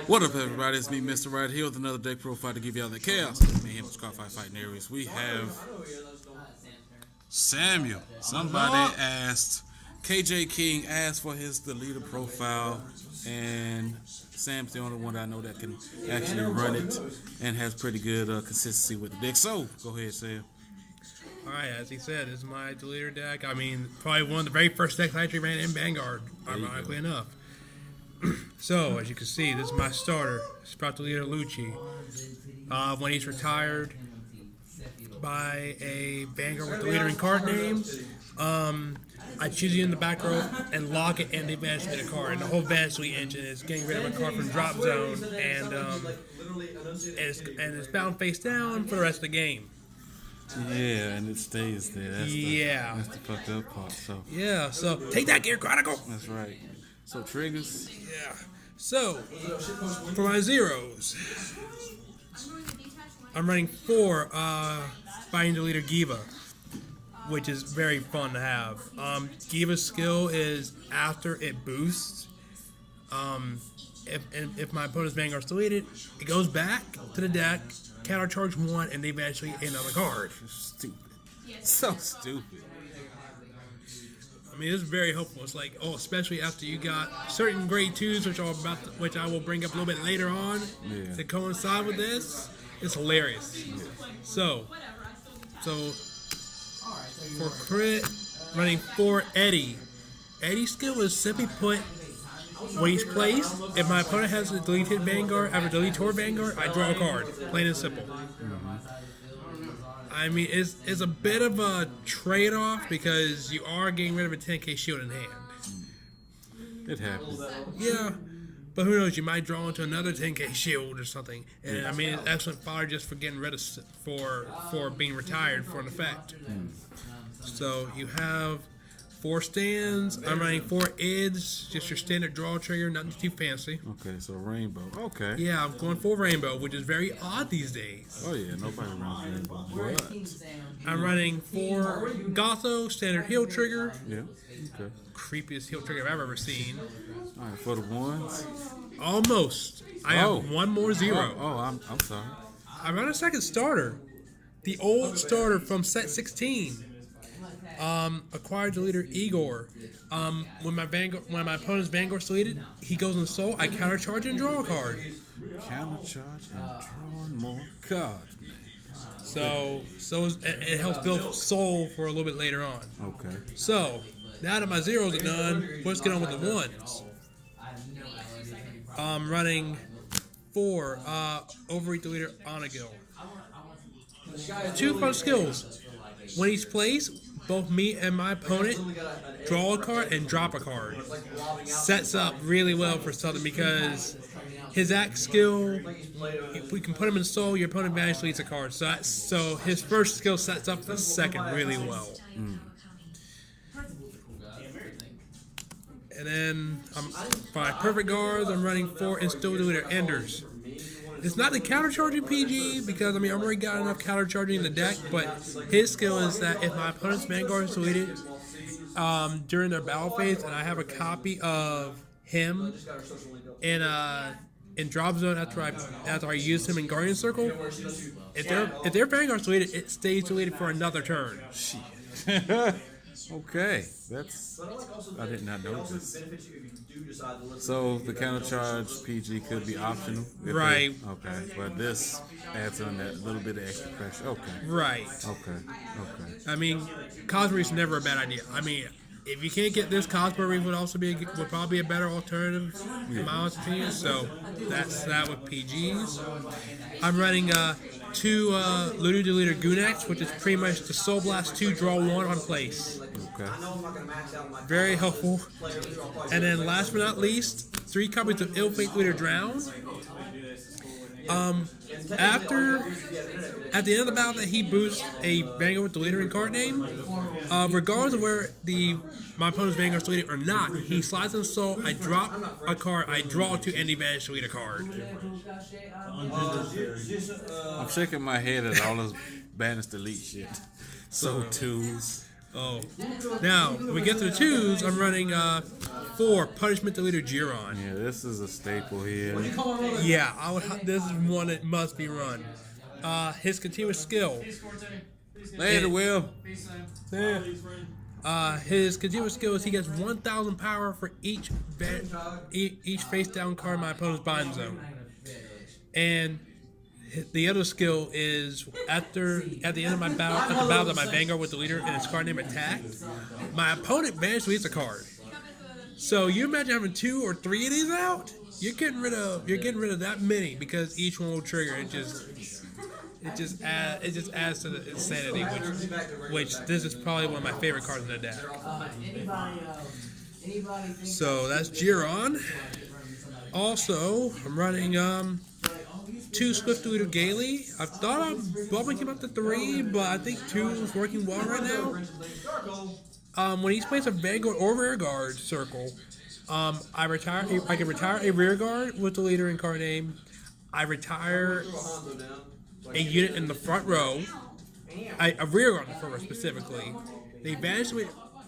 What up, everybody? It's me, Mr. Right here, with another deck profile to give y'all the chaos. Me and Scarfight Fighting Areas. We have Samuel. Somebody asked, KJ King asked for his deleter profile, and Sam's the only one that I know that can actually run it and has pretty good consistency with the deck. So, go ahead, Sam. Alright, as he said, this is my deleter deck. I mean, probably one of the very first decks I actually ran in Vanguard, ironically enough. So, as you can see, this is my starter, Sprout Deleter Lucci. When he's retired by a Vanguard with deleter in card name, I choose it in the back row and lock it and they advance me a card. And the whole Advanced Suite engine is getting rid of a card from drop zone and it's bound face down for the rest of the game. Yeah, and it stays there. That's the fucked up part. So take that, Gear Chronicle. That's right. So triggers. Yeah. So for my zeros, I'm running 4 Fighting Deleter Giva, which is very fun to have. Giva's skill is after it boosts. If my opponent's Vanguard's deleted, it goes back to the deck, countercharge 1, and they eventually another card. Stupid. So stupid. I mean, it's very helpful. It's like, especially after you got certain grade 2s, which I will bring up a little bit later on to coincide with this. It's hilarious. Yeah. So for crit, running 4 Eddie. Eddie's skill is simply put, when he's placed, if my opponent has a deleted Vanguard, I have a Deletor Vanguard, I draw a card. Plain and simple. I mean, it's a bit of a trade-off because you are getting rid of a 10k shield in hand. It happens. Yeah, but who knows? You might draw into another 10k shield or something. And I mean, it's excellent fodder just for getting rid of for being retired for an effect. So you have 4 stands. I'm running 4 IDs, just your standard draw trigger, nothing too fancy. Okay, so rainbow. Okay. Yeah, I'm going full rainbow, which is very odd these days. Oh yeah, nobody runs rainbow. What? I'm running 4 Gotho, standard heal trigger. Yeah. Okay. Creepiest heal trigger I've ever seen. All right, for the ones. Almost. I have 1 more 0. I'm sorry. I run a second starter. The old starter from set 16. Acquired deleter Igor. When my opponent's Vanguard's deleted, he goes in soul. I countercharge and draw a card. Countercharge and draw more cards. So it helps build soul for a little bit later on. Okay. So now that my zeros are done, let's get on with the ones. Running 4 Overeat Deleter Onagil. 2 fun skills. When he's placed, both me and my opponent draw a card and drop a card. Sets up really well for Southern because his act skill, if we can put him in soul, your opponent eventually leads a card. So his first skill sets up the second really well. And then by perfect guards, I'm running 4 Instill Deleter Enders. It's not the counter-charging PG, because, I mean, I've already got enough counter-charging in the deck, but his skill is that if my opponent's Vanguard is deleted during their battle phase, and I have a copy of him in drop zone after I use him in Guardian Circle, if their Vanguard's deleted, it stays deleted for another turn. Shit. Okay, I did not know this. So the countercharge PG could be optional, right? Okay, but this adds on that little bit of extra pressure. Okay, right. Okay. I mean, Cosmoreef's never a bad idea. I mean, if you can't get this, Cosmoreef would probably be a better alternative in my opinion. So that's that with PGs. I'm running 2 Ludo Deleter Gunax, which is pretty much the Soul Blast 2 draw 1 on place. Okay. Very helpful. And then last but not least, 3 copies of Ill Fate Deleter Drown. At the end of the battle that he boosts a Vanguard with Deleter in card name, regardless of where my opponent's Vanguard's deleted or not, he slides in soul, I drop a card, I draw 2, and he vanishes to delete a card. I'm shaking my head at all this banish delete shit. So 2s. Oh, now when we get to the twos, I'm running 4 Punishment Deleter Giron. Yeah, this is a staple here. Yeah, this is one that must be run. His continuous skill. Later, Will. His continuous skill is he gets 1,000 power for each face down card in my opponent's bind zone. And the other skill is at the end of my battle, at the battle that my Vanguard with the leader and his card name attacked, my opponent banishes a card. So you imagine having 2 or 3 of these out? You're getting rid of that many because each one will trigger. It just adds to the insanity, which this is probably one of my favorite cards in the deck. So that's Giron. Also, I'm running 2 Swift Deleter Gaily. I thought I probably came up to 3, but I think 2 is working well right now. When he plays a Vanguard or Rear Guard circle, I can retire a Rear Guard with the leader and card name. I retire a unit in the front row, a Rear Guard in the front row specifically.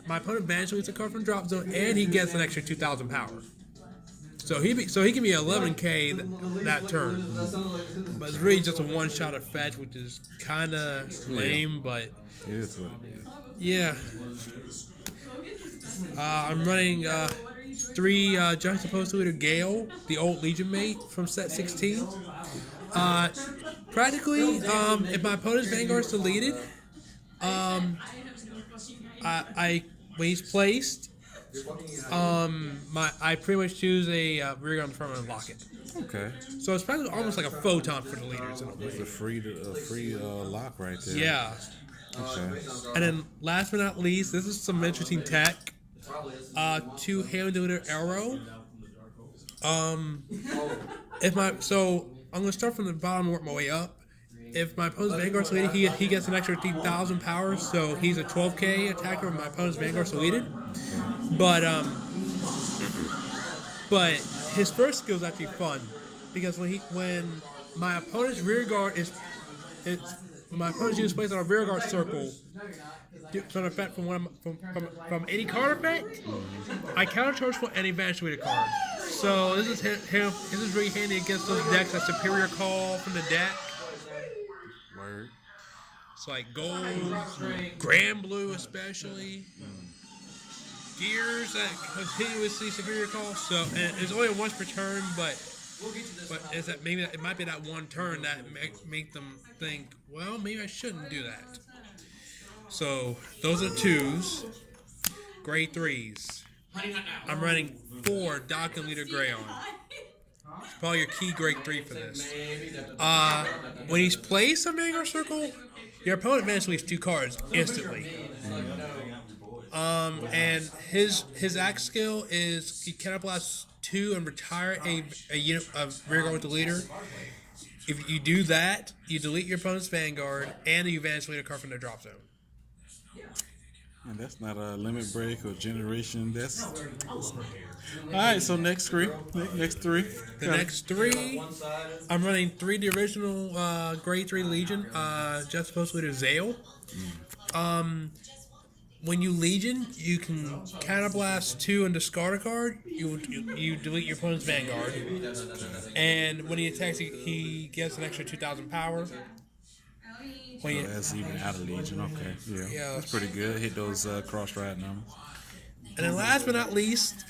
My opponent banishes a card from drop zone, and he gets an extra 2,000 power. So he can be 11k that turn, but it's really just a one-shot of fetch, which is kind of lame. But It is what it is. yeah, I'm running 3 Juxtaposed Leader Gale, the old Legion mate from set 16. Practically, if my opponent's Vanguard is deleted, when he's placed, I pretty much choose a rear guard on the front and lock it. Okay. So it's practically almost like a photon for the leaders in a way. It's a free lock right there. Yeah. Okay. And then last but not least, this is some interesting tech. 2 Hail Deleter Arrow. So I'm gonna start from the bottom and work my way up. If my opponent's Vanguard's deleted, he gets an extra 3,000 power, so he's a 12k attacker when my opponent's Vanguard's deleted. But his first skill is actually fun because when my opponent's rear guard my opponent's unit is placed on a rear guard circle, from effect from any card effect, I countercharge for any evacuated card. So this is really handy against those decks that Superior Call from the deck. Word. It's like gold, Grand Blue especially. Gears that continuously Superior Call. So and it's only once per turn, but is that maybe it might be that one turn that make them think, well, maybe I shouldn't do that. So those are 2s. Grade 3s. I'm running 4 Docking Leader Greyon. It's probably your key grade 3 for this. When he's placed on Vanguard Circle, your opponent advances 2 cards instantly. And his axe skill is he counterblast 2 and retire a unit of rear guard with the leader. If you do that, you delete your opponent's Vanguard and you vanish leader card from their drop zone. And that's not a limit break or generation. That's all right. So next 3. Next 3. The next 3, I'm running 3 the original grade 3 Legion. Just supposed to leader Zale. When you Legion, you can counterblast 2 and discard a card. You delete your opponent's Vanguard, and when he attacks, he gets an extra 2,000 power. That's even out of Legion. Okay, yeah, that's pretty good. Hit those cross-ride numbers. And then last but not least,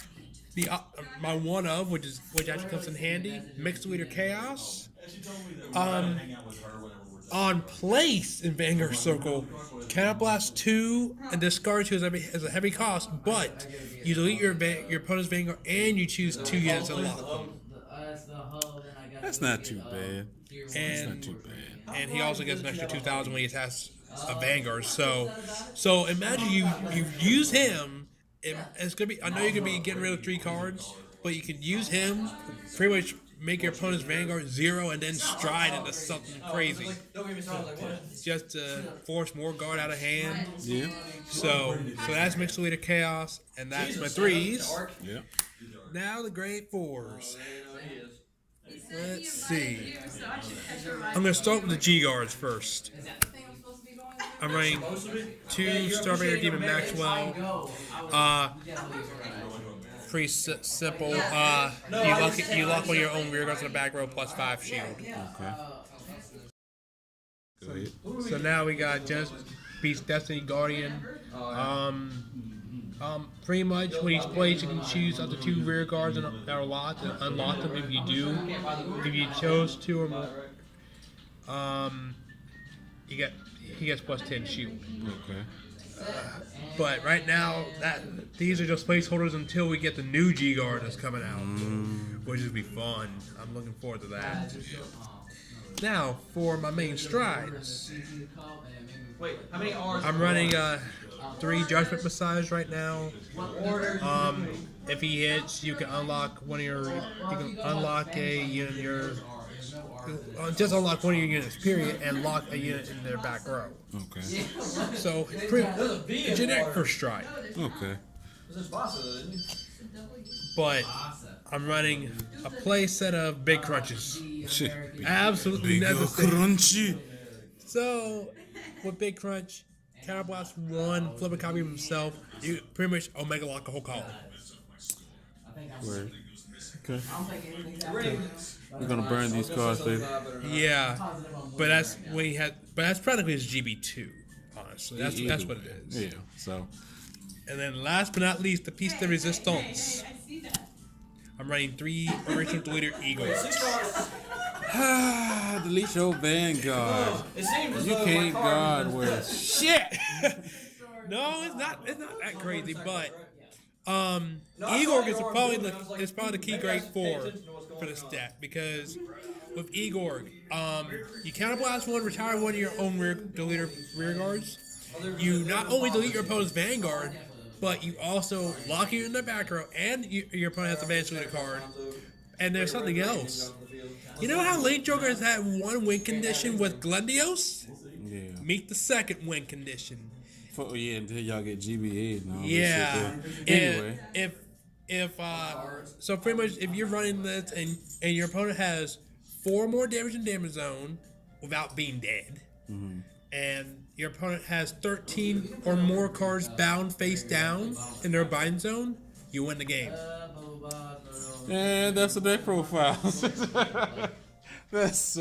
my one of which actually comes in handy, Mixed Leader Chaos. On place in Vanguard Circle, counterblast 2 and discard 2 as a heavy cost, but you delete your opponent's Vanguard and you choose 2 units and lock them. That's not too bad. That's not too bad. And he also gets an extra 2,000 when he attacks a Vanguard. So imagine you use him. It's gonna be. I know you're gonna be getting rid of 3 cards, but you can use him pretty much. Make your opponent's Vanguard 0 and then stride into something crazy. Just to force more guard out of hand. Yeah. So that's Mixed Leader Chaos, and that's my 3s. Yeah. Now the grade 4s. Let's see. I'm going to start with the G guards first. I'm running 2 Starbaiter Demon Maxwell. Pretty simple. You lock on your own rear guards in the back row plus 5 shield. Okay. Go ahead. So now we got just Beast Destiny Guardian. Pretty much when he's played, you can choose up to 2 rear guards that are locked and unlock them if you do. If you chose 2 or more, he gets plus 10 shield. Okay. But right now, these are just placeholders until we get the new G guard that's coming out, which will be fun. I'm looking forward to that. Now for my main strides. I'm running 3 Judgment Messiahs right now. If he hits, you can unlock one of your. You can unlock a unit in your. Just unlock one of your units, period, and lock a unit in their back row. Okay. So, pretty generic first stride. Okay. But I'm running a play set of big crunches. Absolutely Big necessary. crunchy. So, with Big Crunch, Counterblast 1, flip a copy of himself, you pretty much Omega Lock a whole column. Word. Okay. We're gonna burn these cards, baby. Yeah, but that's when he had. But that's practically his GB2. Honestly, that's what it is. Yeah. So. And then last but not least, the piece de resistance. I'm running 3 original deleter Eagles. Delete your Vanguard. You can't guard with shit. No, it's not that crazy, but Igor is probably the key grade 4 for this deck because with Igor, you counterblast 1, retire 1 of your own deleter rear guards. You not only delete your opponent's Vanguard, but you also lock you in the back row, and your opponent has a banish deleter card. And there's something else. You know how Late Joker has had 1 win condition with Glendios? Yeah. Meet the 2nd win condition. Until y'all get GBA and all Yeah. that shit there. Anyway. So pretty much if you're running this and your opponent has 4 more damage in damage zone without being dead, and your opponent has 13 or more cards bound face down in their bind zone, you win the game. And that's the deck profile. That's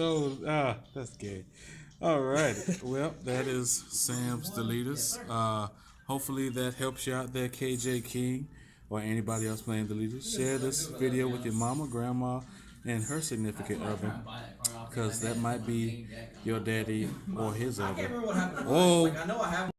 gay. All right. Well, that is Sam's Deletors. Hopefully that helps you out there, KJ King, or anybody else playing Deletors. Share this video with your mama, grandma, and her significant other, because that might be your daddy or his other. Oh,